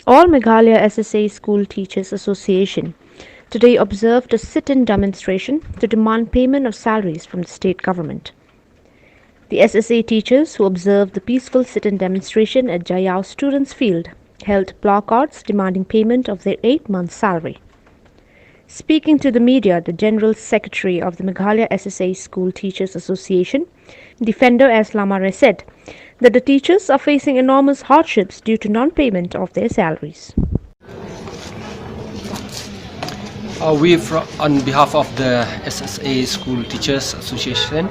All Meghalaya SSA School Teachers Association today observed a sit-in demonstration to demand payment of salaries from the state government. The SSA teachers who observed the peaceful sit-in demonstration at Jayao Students' Field held placards demanding payment of their 8-month salary. Speaking to the media, the General Secretary of the Meghalaya SSA School Teachers Association, Defender S. Lamare, said that the teachers are facing enormous hardships due to non-payment of their salaries. On behalf of the SSA School Teachers Association,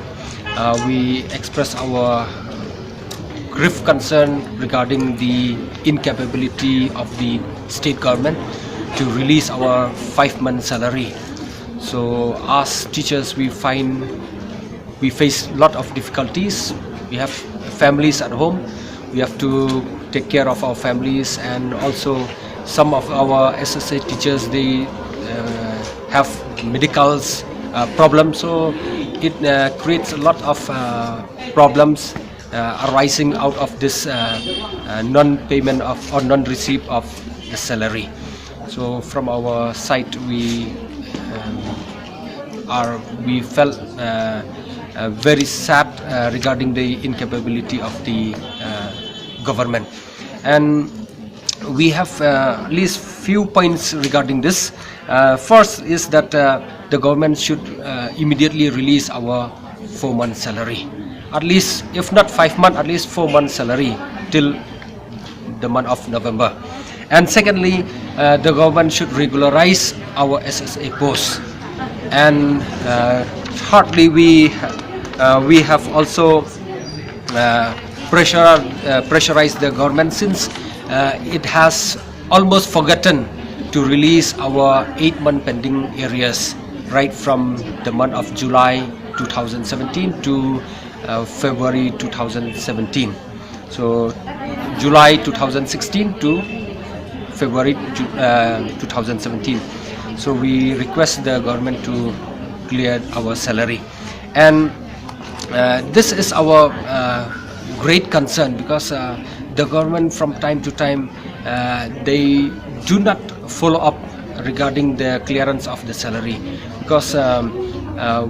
we express our grave concern regarding the incapability of the state government to release our 5-month salary. So as teachers, we face a lot of difficulties. We have families at home. We have to take care of our families, and also some of our SSA teachers, they have medical problems. So it creates a lot of problems arising out of this non-payment of or non-receipt of the salary. So from our side, we felt very sad regarding the incapability of the government, and we have at least few points regarding this. First is that the government should immediately release our 4-month salary, at least, if not 5 months, at least 4 months salary till the month of November. And secondly, the government should regularize our SSA posts. And thirdly, we have also pressurized the government, since it has almost forgotten to release our 8-month pending areas right from the month of July 2017 to February 2017. So July 2016 to February 2017. So we request the government to clear our salary, and this is our great concern, because the government from time to time they do not follow up regarding the clearance of the salary, because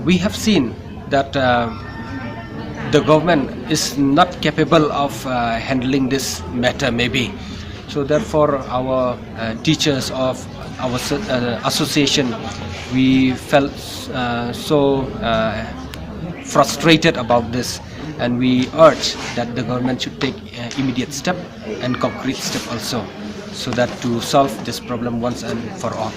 we have seen that the government is not capable of handling this matter, maybe. So therefore, our teachers of our association, we felt so frustrated about this, and we urge that the government should take immediate step and concrete step also, so that to solve this problem once and for all.